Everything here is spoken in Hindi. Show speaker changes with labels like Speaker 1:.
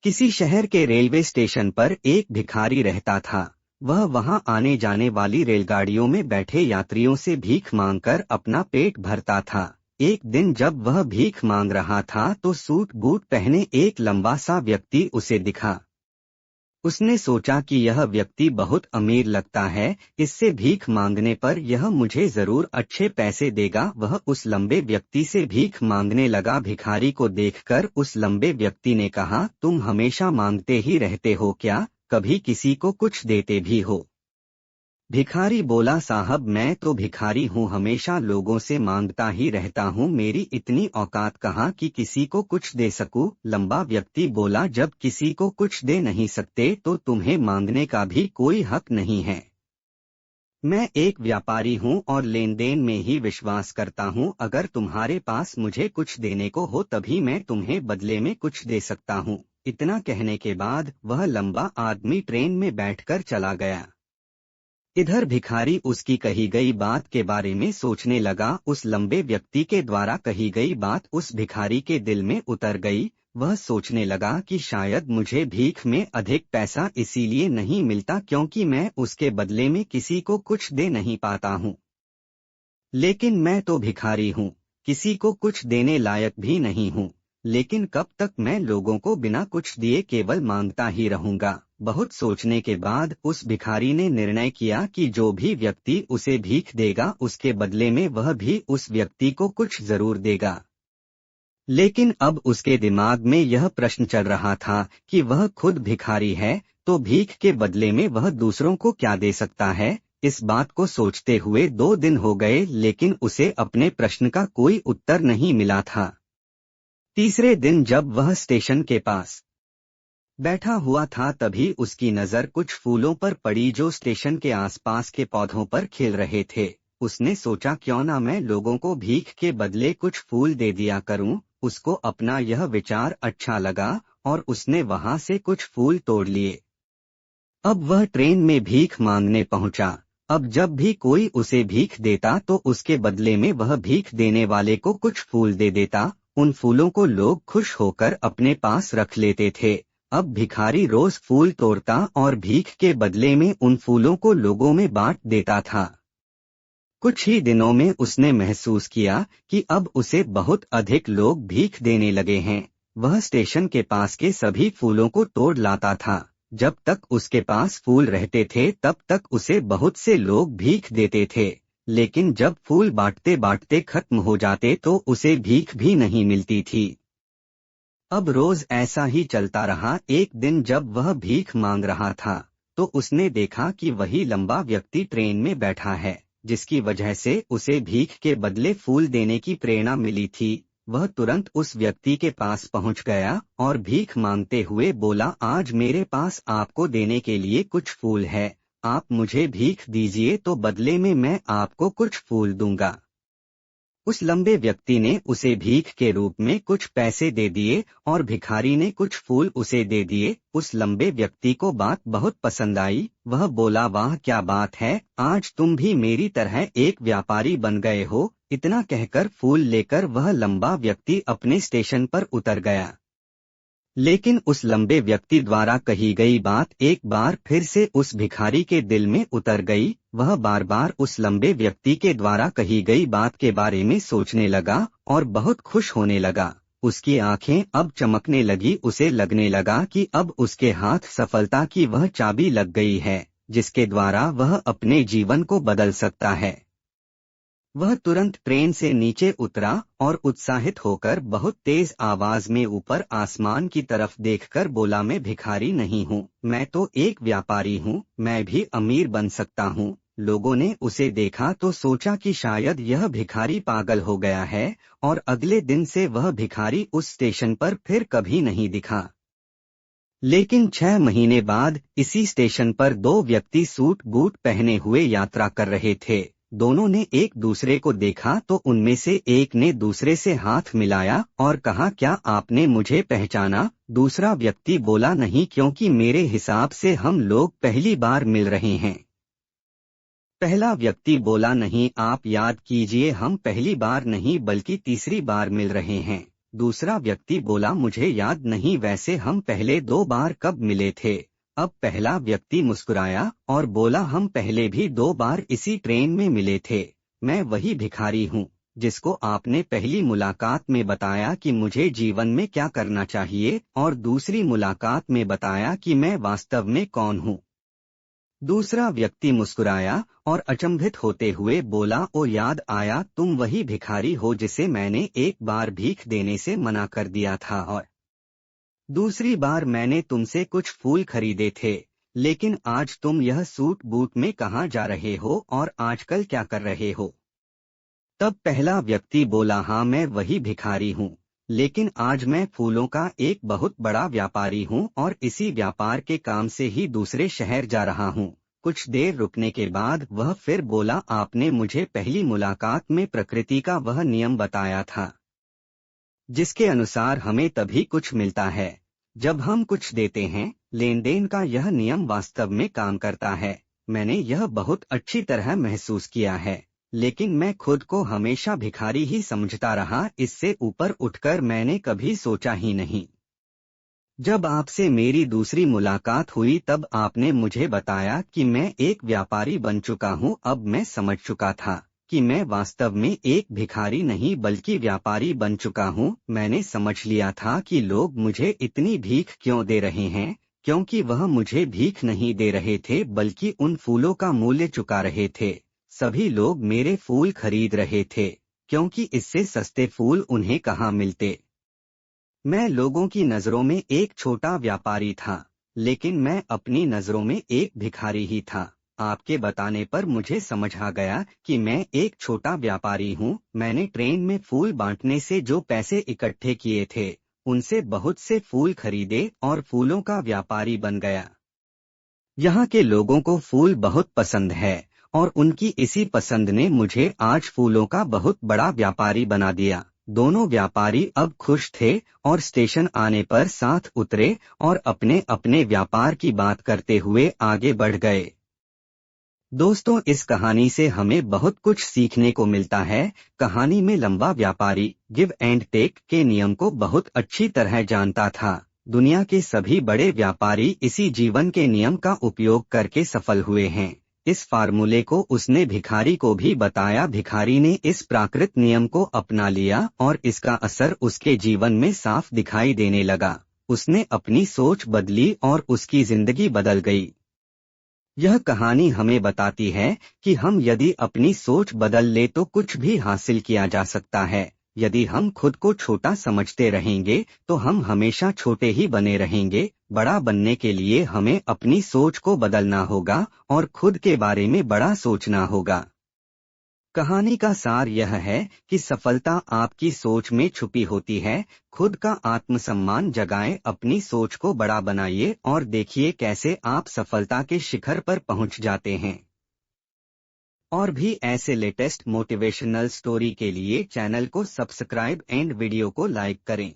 Speaker 1: किसी शहर के रेलवे स्टेशन पर एक भिखारी रहता था। वह वहां आने जाने वाली रेलगाड़ियों में बैठे यात्रियों से भीख मांगकर अपना पेट भरता था। एक दिन जब वह भीख मांग रहा था तो सूट बूट पहने एक लंबा सा व्यक्ति उसे दिखा। उसने सोचा कि यह व्यक्ति बहुत अमीर लगता है, इससे भीख मांगने पर यह मुझे जरूर अच्छे पैसे देगा। वह उस लंबे व्यक्ति से भीख मांगने लगा। भिखारी को देखकर उस लंबे व्यक्ति ने कहा, तुम हमेशा मांगते ही रहते हो क्या, कभी किसी को कुछ देते भी हो? भिखारी बोला, साहब मैं तो भिखारी हूँ, हमेशा लोगों से मांगता ही रहता हूँ, मेरी इतनी औकात कहाँ कि किसी को कुछ दे सकूं। लंबा व्यक्ति बोला, जब किसी को कुछ दे नहीं सकते तो तुम्हें मांगने का भी कोई हक नहीं है। मैं एक व्यापारी हूँ और लेन देन में ही विश्वास करता हूँ। अगर तुम्हारे पास मुझे कुछ देने को हो तभी मैं तुम्हें बदले में कुछ दे सकता हूँ। इतना कहने के बाद वह लंबा आदमी ट्रेन में बैठकर चला गया। इधर भिखारी उसकी कही गई बात के बारे में सोचने लगा। उस लंबे व्यक्ति के द्वारा कही गई बात उस भिखारी के दिल में उतर गई। वह सोचने लगा कि शायद मुझे भीख में अधिक पैसा इसीलिए नहीं मिलता क्योंकि मैं उसके बदले में किसी को कुछ दे नहीं पाता हूँ। लेकिन मैं तो भिखारी हूँ, किसी को कुछ देने लायक भी नहीं हूँ। लेकिन कब तक मैं लोगों को बिना कुछ दिए केवल मांगता ही रहूंगा? बहुत सोचने के बाद उस भिखारी ने निर्णय किया कि जो भी व्यक्ति उसे भीख देगा उसके बदले में वह भी उस व्यक्ति को कुछ जरूर देगा। लेकिन अब उसके दिमाग में यह प्रश्न चल रहा था कि वह खुद भिखारी है तो भीख के बदले में वह दूसरों को क्या दे सकता है। इस बात को सोचते हुए 2 दिन हो गए लेकिन उसे अपने प्रश्न का कोई उत्तर नहीं मिला था। तीसरे दिन जब वह स्टेशन के पास बैठा हुआ था तभी उसकी नजर कुछ फूलों पर पड़ी जो स्टेशन के आसपास के पौधों पर खिल रहे थे। उसने सोचा, क्यों ना मैं लोगों को भीख के बदले कुछ फूल दे दिया करूं। उसको अपना यह विचार अच्छा लगा और उसने वहां से कुछ फूल तोड़ लिए। अब वह ट्रेन में भीख मांगने पहुंचा। अब जब भी कोई उसे भीख देता तो उसके बदले में वह भीख देने वाले को कुछ फूल दे देता। उन फूलों को लोग खुश होकर अपने पास रख लेते थे। अब भिखारी रोज फूल तोड़ता और भीख के बदले में उन फूलों को लोगों में बांट देता था। कुछ ही दिनों में उसने महसूस किया कि अब उसे बहुत अधिक लोग भीख देने लगे हैं। वह स्टेशन के पास के सभी फूलों को तोड़ लाता था। जब तक उसके पास फूल रहते थे तब तक उसे बहुत से लोग भीख देते थे। लेकिन जब फूल बांटते बांटते खत्म हो जाते तो उसे भीख भी नहीं मिलती थी। अब रोज ऐसा ही चलता रहा। एक दिन जब वह भीख मांग रहा था तो उसने देखा कि वही लंबा व्यक्ति ट्रेन में बैठा है, जिसकी वजह से उसे भीख के बदले फूल देने की प्रेरणा मिली थी। वह तुरंत उस व्यक्ति के पास पहुंच गया और भीख मांगते हुए बोला, आज मेरे पास आपको देने के लिए कुछ फूल है, आप मुझे भीख दीजिए तो बदले में मैं आपको कुछ फूल दूंगा। उस लंबे व्यक्ति ने उसे भीख के रूप में कुछ पैसे दे दिए और भिखारी ने कुछ फूल उसे दे दिए। उस लंबे व्यक्ति को बात बहुत पसंद आई। वह बोला, वाह क्या बात है, आज तुम भी मेरी तरह एक व्यापारी बन गए हो। इतना कहकर फूल लेकर वह लंबा व्यक्ति अपने स्टेशन पर उतर गया। लेकिन उस लंबे व्यक्ति द्वारा कही गई बात एक बार फिर से उस भिखारी के दिल में उतर गई। वह बार बार उस लंबे व्यक्ति के द्वारा कही गई बात के बारे में सोचने लगा और बहुत खुश होने लगा। उसकी आंखें अब चमकने लगी। उसे लगने लगा कि अब उसके हाथ सफलता की वह चाबी लग गई है जिसके द्वारा वह अपने जीवन को बदल सकता है। वह तुरंत ट्रेन से नीचे उतरा और उत्साहित होकर बहुत तेज आवाज में ऊपर आसमान की तरफ देखकर बोला, मैं भिखारी नहीं हूँ, मैं तो एक व्यापारी हूँ, मैं भी अमीर बन सकता हूँ। लोगों ने उसे देखा तो सोचा कि शायद यह भिखारी पागल हो गया है और अगले दिन से वह भिखारी उस स्टेशन पर फिर कभी नहीं दिखा। लेकिन 6 महीने बाद इसी स्टेशन पर 2 व्यक्ति सूट बूट पहने हुए यात्रा कर रहे थे। दोनों ने एक दूसरे को देखा तो उनमें से एक ने दूसरे से हाथ मिलाया और कहा, क्या आपने मुझे पहचाना? दूसरा व्यक्ति बोला, नहीं, क्योंकि मेरे हिसाब से हम लोग पहली बार मिल रहे हैं। पहला व्यक्ति बोला, नहीं, आप याद कीजिए, हम पहली बार नहीं बल्कि तीसरी बार मिल रहे हैं। दूसरा व्यक्ति बोला, मुझे याद नहीं, वैसे हम पहले 2 बार कब मिले थे? अब पहला व्यक्ति मुस्कुराया और बोला, हम पहले भी 2 बार इसी ट्रेन में मिले थे। मैं वही भिखारी हूँ जिसको आपने पहली मुलाकात में बताया कि मुझे जीवन में क्या करना चाहिए और दूसरी मुलाकात में बताया कि मैं वास्तव में कौन हूँ। दूसरा व्यक्ति मुस्कुराया और अचंभित होते हुए बोला, ओ याद आया, तुम वही भिखारी हो जिसे मैंने एक बार भीख देने से मना कर दिया था और दूसरी बार मैंने तुमसे कुछ फूल खरीदे थे। लेकिन आज तुम यह सूट बूट में कहाँ जा रहे हो और आजकल क्या कर रहे हो? तब पहला व्यक्ति बोला, हाँ मैं वही भिखारी हूँ, लेकिन आज मैं फूलों का एक बहुत बड़ा व्यापारी हूँ और इसी व्यापार के काम से ही दूसरे शहर जा रहा हूँ। कुछ देर रुकने के बाद वह फिर बोला, आपने मुझे पहली मुलाकात में प्रकृति का वह नियम बताया था जिसके अनुसार हमें तभी कुछ मिलता है जब हम कुछ देते हैं। लेन देन का यह नियम वास्तव में काम करता है। मैंने यह बहुत अच्छी तरह महसूस किया है, लेकिन मैं खुद को हमेशा भिखारी ही समझता रहा। इससे ऊपर उठकर मैंने कभी सोचा ही नहीं। जब आपसे मेरी दूसरी मुलाकात हुई तब आपने मुझे बताया कि मैं एक व्यापारी बन चुका हूँ। अब मैं समझ चुका था कि मैं वास्तव में एक भिखारी नहीं बल्कि व्यापारी बन चुका हूँ। मैंने समझ लिया था कि लोग मुझे इतनी भीख क्यों दे रहे हैं, क्योंकि वह मुझे भीख नहीं दे रहे थे बल्कि उन फूलों का मूल्य चुका रहे थे। सभी लोग मेरे फूल खरीद रहे थे क्योंकि इससे सस्ते फूल उन्हें कहाँ मिलते। मैं लोगों की नजरों में एक छोटा व्यापारी था, लेकिन मैं अपनी नजरों में एक भिखारी ही था। आपके बताने पर मुझे समझ आ गया कि मैं एक छोटा व्यापारी हूँ। मैंने ट्रेन में फूल बांटने से जो पैसे इकट्ठे किए थे उनसे बहुत से फूल खरीदे और फूलों का व्यापारी बन गया। यहाँ के लोगों को फूल बहुत पसंद है और उनकी इसी पसंद ने मुझे आज फूलों का बहुत बड़ा व्यापारी बना दिया। दोनों व्यापारी अब खुश थे और स्टेशन आने पर साथ उतरे और अपने अपने व्यापार की बात करते हुए आगे बढ़ गए। दोस्तों, इस कहानी से हमें बहुत कुछ सीखने को मिलता है। कहानी में लंबा व्यापारी गिव एंड टेक के नियम को बहुत अच्छी तरह जानता था। दुनिया के सभी बड़े व्यापारी इसी जीवन के नियम का उपयोग करके सफल हुए हैं। इस फार्मूले को उसने भिखारी को भी बताया। भिखारी ने इस प्राकृत नियम को अपना लिया और इसका असर उसके जीवन में साफ दिखाई देने लगा। उसने अपनी सोच बदली और उसकी जिंदगी बदल गई। यह कहानी हमें बताती है कि हम यदि अपनी सोच बदल ले तो कुछ भी हासिल किया जा सकता है। यदि हम खुद को छोटा समझते रहेंगे तो हम हमेशा छोटे ही बने रहेंगे। बड़ा बनने के लिए हमें अपनी सोच को बदलना होगा और खुद के बारे में बड़ा सोचना होगा। कहानी का सार यह है कि सफलता आपकी सोच में छुपी होती है। खुद का आत्मसम्मान जगाएं, अपनी सोच को बड़ा बनाइए और देखिए कैसे आप सफलता के शिखर पर पहुंच जाते हैं। और भी ऐसे लेटेस्ट मोटिवेशनल स्टोरी के लिए चैनल को सब्सक्राइब एंड वीडियो को लाइक करें।